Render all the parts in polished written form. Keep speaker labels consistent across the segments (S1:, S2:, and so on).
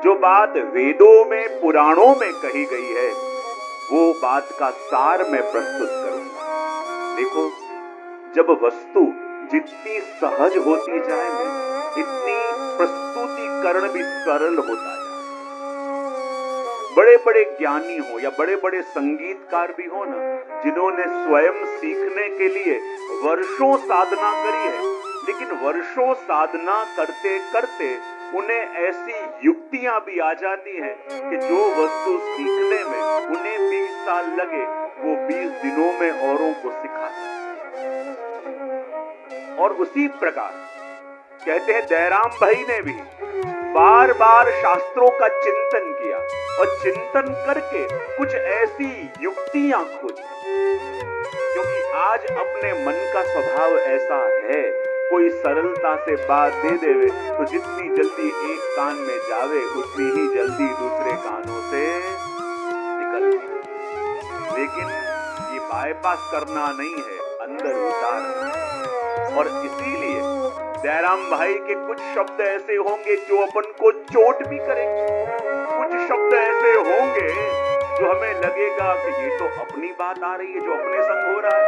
S1: जो बात वेदों में पुराणों में कही गई है वो बात का सार मैं प्रस्तुत करूंगा। देखो, जब वस्तु जितनी सहज होती जाए इतनी प्रस्तुतिकरण भी सरल होता जाए। बड़े बड़े ज्ञानी हो या बड़े बड़े संगीतकार भी हो ना, जिन्होंने स्वयं सीखने के लिए वर्षों साधना करी है, लेकिन वर्षों साधना करते करते उन्हें ऐसी युक्तियां भी आ जाती हैं कि जो वस्तु सीखने में उन्हें 20 साल लगे वो 20 दिनों में औरों को सिखा सकते हैं। और उसी प्रकार कहते हैं दयाराम भाई ने भी बार बार शास्त्रों का चिंतन किया और चिंतन करके कुछ ऐसी युक्तियां खोजी, क्योंकि आज अपने मन का स्वभाव ऐसा है, कोई सरलता से बात दे देवे तो जितनी जल्दी एक कान में जावे उतनी ही जल्दी दूसरे कानों से निकल जाए। लेकिन ये बाईपास करना नहीं है, अंदर उतारना है। और इसीलिए दयाराम भाई के कुछ शब्द ऐसे होंगे जो अपन को चोट भी करेंगे, कुछ शब्द ऐसे होंगे जो हमें लगेगा कि ये तो अपनी बात आ रही है, जो अपने संग हो रहा है।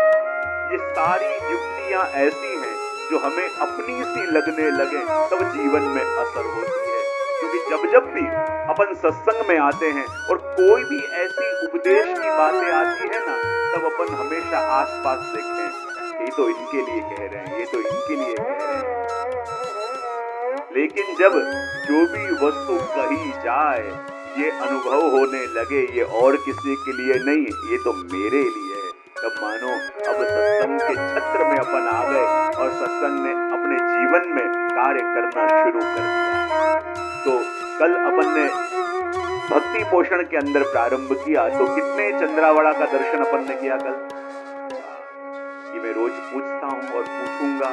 S1: ये सारी युक्तियां ऐसी हैं जो हमें अपनी सी लगने लगे तब जीवन में असर होती है। क्योंकि जब जब भी अपन सत्संग में आते हैं और कोई भी ऐसी उपदेश की बातें आती है ना, तब अपन हमेशा आसपास देखें, ये तो इनके लिए कह रहे हैं, ये तो इनके लिए कह रहे हैं। लेकिन जब जो भी वस्तु कही जाए ये अनुभव होने लगे ये और किसी के लिए नहीं, ये तो मेरे लिए है, तब मानो अब सत्संग के छत्र में अपन आ गए और सत्संग ने अपने जीवन में कार्य करना शुरू कर दिया। तो कल अपन ने भक्ति पोषण के अंदर प्रारंभ किया, तो कितने चंद्रावड़ा का दर्शन अपन ने किया कल? ये मैं रोज पूछता हूँ और पूछूंगा,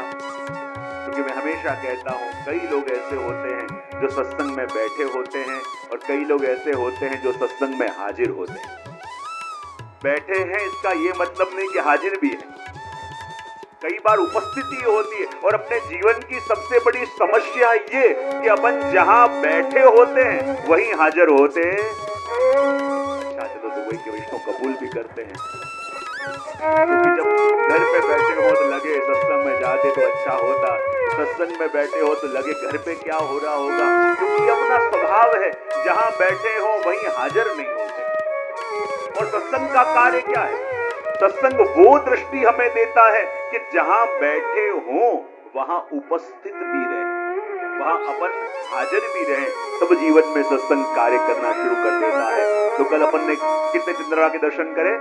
S1: क्योंकि मैं हमेशा कहता हूँ कई लोग ऐसे होते हैं जो सत्संग में बैठे होते हैं और कई लोग ऐसे होते हैं जो सत्संग में हाजिर होते हैं। बैठे हैं इसका ये मतलब नहीं कि हाजिर भी है, कई बार उपस्थिति होती है। और अपने जीवन की सबसे बड़ी समस्या ये कि अपन जहां बैठे होते हैं वहीं हाजिर होते हैं। अच्छा चलो दुबई के वैष्णव कबूल भी करते हैं, क्योंकि जब घर पे बैठे हो तो लगे सत्संग में जाते तो अच्छा होता, सत्संग में बैठे हो तो लगे घर पे क्या हो रहा होगा, क्योंकि अपना स्वभाव है जहां बैठे हो वहीं हाजिर नहीं होते। और सत्संग का कार्य क्या है? सत्संग वो दृष्टि हमें देता है कि जहां बैठे हो वहां उपस्थित भी रहे, वहां अपन हाजिर भी रहे, तब जीवन में सत्संग कार्य करना शुरू कर देता है। तो कल अपन ने कितने चंद्रमा के दर्शन करे?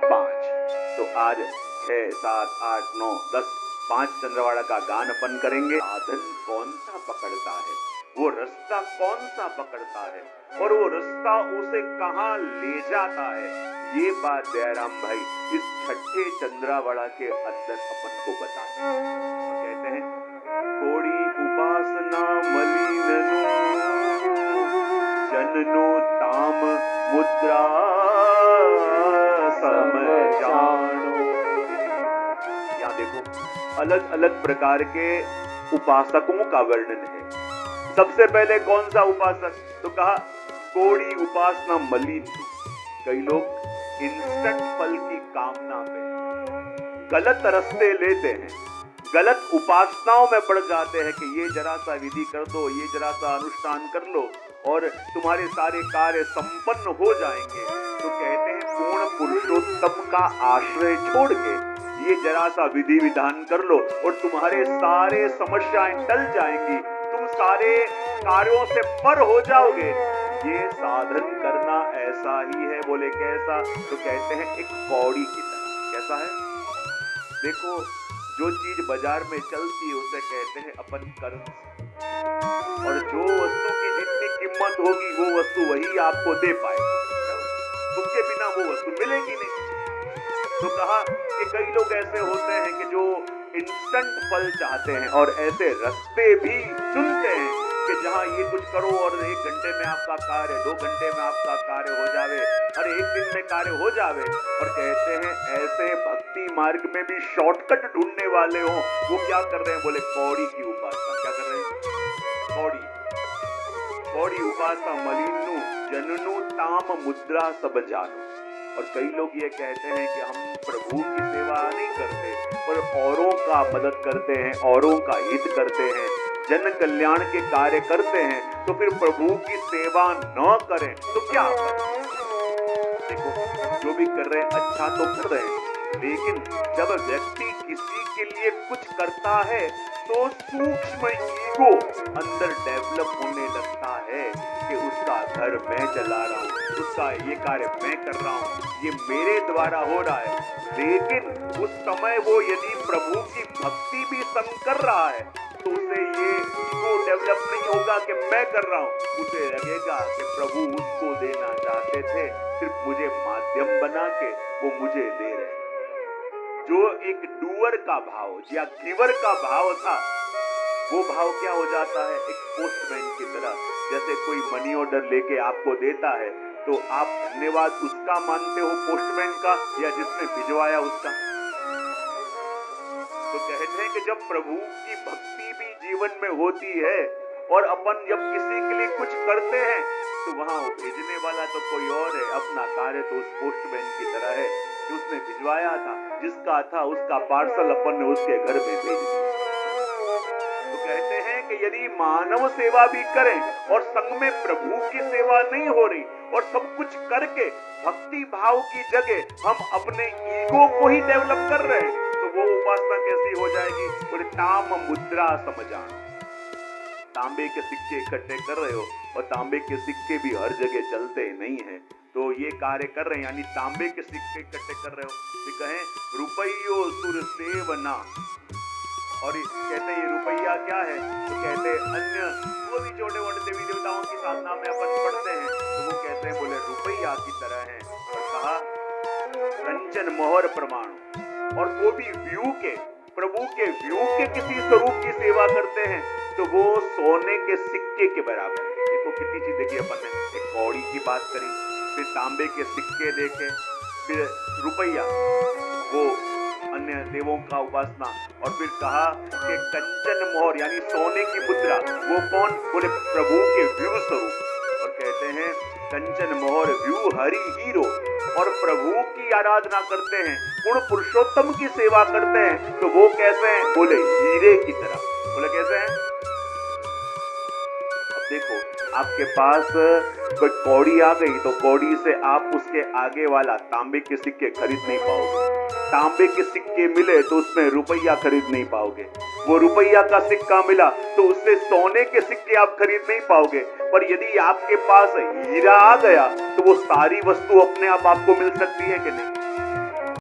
S1: 5। तो आज 6, 7, 8, 9, 10 5 चंद्रवाड़ा का गान अपन करेंगे। साधन कौन सा पकड़ता है, वो रास्ता कौन सा पकड़ता है और वो रास्ता उसे कहां ले जाता है, ये बात दयाराम भाई इस छठे चंद्रावड़ा के अंदर अपन को बताते हैं। कहते हैं कोड़ी उपासना मलिननु जननो ताम मुद्रा समझानो। यहाँ देखो अलग अलग प्रकार के उपासकों का वर्णन है। सबसे पहले कौन सा उपासक? तो कहा कोड़ी उपासना मलिन। कई लोग इंस्टेंट फल की कामना में गलत रास्ते लेते हैं, गलत उपासनाओं में पड़ जाते हैं कि ये जरा सा विधि कर दो, ये जरा सा अनुष्ठान कर लो और तुम्हारे सारे कार्य संपन्न हो जाएंगे। तो कहते हैं पूर्ण पुरुषोत्तम का आश्रय छोड़ के ये जरा सा विधि विधान कर लो और तुम्हारे सारे समस्याएं टल जाएंगी, तुम सारे कार्यों से पर हो जाओगे। ये साधन करना ऐसा ही है। बोले कैसा? तो कहते हैं एक कौड़ी की तरह। कैसा है? देखो जो चीज बाजार में चलती है उसे कहते हैं अपन करेंसी, और जो वस्तु की जितनी कीमत होगी वो वस्तु वही आपको दे पाएगा, उसके बिना वो वस्तु मिलेगी नहीं। तो कहा कि कई लोग ऐसे होते हैं कि जो इंस्टेंट फल चाहते हैं और ऐसे रास्ते भी चुनते हैं कि जहां ये कुछ करो और 1 घंटे में आपका कार्य, 2 घंटे में आपका कार्य हो जावे, अरे 1 दिन में कार्य हो जावे। और कहते हैं ऐसे भक्ति मार्ग में भी शॉर्टकट ढूंढने वाले हो, वो क्या कर रहे हैं? बोले कौड़ी की उपासना। क्या कर रहे हैं? कौड़ी उपासा मलिनु जननु ताम मुद्रा सब जानो। और कई लोग ये कहते हैं कि हम प्रभु की सेवा नहीं करते, पर औरों का मदद करते हैं, औरों का हित करते हैं, जन कल्याण के कार्य करते हैं, तो फिर प्रभु की सेवा न करें तो क्या करें? देखो, जो भी कर रहे हैं अच्छा तो कर रहे हैं, लेकिन जब व्यक्ति किसी के लिए कुछ करता है तो सूक्ष्म ईगो अंदर डेवलप होने लगता है कि उसका घर मैं चला रहा हूँ, उसका ये कार्य मैं कर रहा हूँ, ये मेरे द्वारा हो रहा है। लेकिन उस समय वो यदि प्रभु की भक्ति भी संग कर रहा है तो उसे ये ईगो डेवलप नहीं होगा कि मैं कर रहा हूँ, उसे लगेगा कि प्रभु उसको देना चाहते थे, सिर्फ मुझे माध्यम बना के वो मुझे दे रहे हैं। जो एक डूअर का भाव या गिवर का भाव था, वो भाव क्या हो जाता है? एक पोस्टमैन की तरह। जैसे कोई मनी ऑर्डर लेके आपको देता है तो आप धन्यवाद उसका मानते हो, पोस्टमैन का, या जिसने भिजवाया उसका? तो कहते हैं कि जब प्रभु की भक्ति भी जीवन में होती है और अपन जब किसी के लिए कुछ करते हैं तो वहां भेजने वाला तो कोई और है, अपना कार्य तो उस पोस्टमैन की तरह है कि उसने भिजवाया था, जिसका था उसका पार्सल अपन ने उसके घर में भेज दिया। तो कहते हैं कि यदि मानव सेवा भी करें और संग में प्रभु की सेवा नहीं हो रही और सब कुछ करके भक्ति भाव की जगह हम अपने ईगो को ही डेवलप कर रहे हैं, तो वो उपासना कैसी हो जाएगी? बोले ताम मुद्रा समझा। तांबे के सिक्के इकट्ठे कर रहे हो, और तांबे के सिक्के भी हर जगह चलते नहीं हैं, तो ये कार्य कर रहे हैं, यानी तांबे के सिक्के इकट्ठे कर रहे हो। ये कहें रुपयो सुर सेवना, और कहते हैं ये रुपया क्या है? तो कहते हैं अन्य वो भी छोटे मोटे देवी देवताओं की साधना में अपन पढ़ते हैं, तो वो कहते हैं बोले रुपया की तरह है। और कहा कंचन मोहर प्रमाण, और वो भी व्यू के, प्रभु के व्यू के किसी स्वरूप की सेवा करते हैं तो वो सोने के सिक्के के बराबर है। देखो कितनी चीज देखी अपन ने, एक कौड़ी की बात करी, फिर तांबे के सिक्के देखे, फिर रुपया, वो अन्य देवों का उपासना, और फिर कहा कि कंचन मोहर यानी सोने की मुद्रा, वो कौन? बोले प्रभु के व्यू स्वरूप। और कहते हैं कंचन मोहर व्यू हरि हीरो, और प्रभु की आराधना करते हैं, पूर्ण पुरुषोत्तम की सेवा करते हैं, तो वो कैसे हैं? बोले हीरे की तरह। बोले कैसे हैं? अब देखो आपके पास कोई कौड़ी आ गई तो कौड़ी से आप उसके आगे वाला तांबे के सिक्के खरीद नहीं पाओगे। तांबे के सिक्के मिले तो उसमें रुपया खरीद नहीं पाओगे। वो रुपया का सिक्का मिला तो उससे सोने के सिक्के आप खरीद नहीं पाओगे। पर यदि आपके पास हीरा आ गया तो वो सारी वस्तु अपने आप आपको मिल सकती है कि नहीं?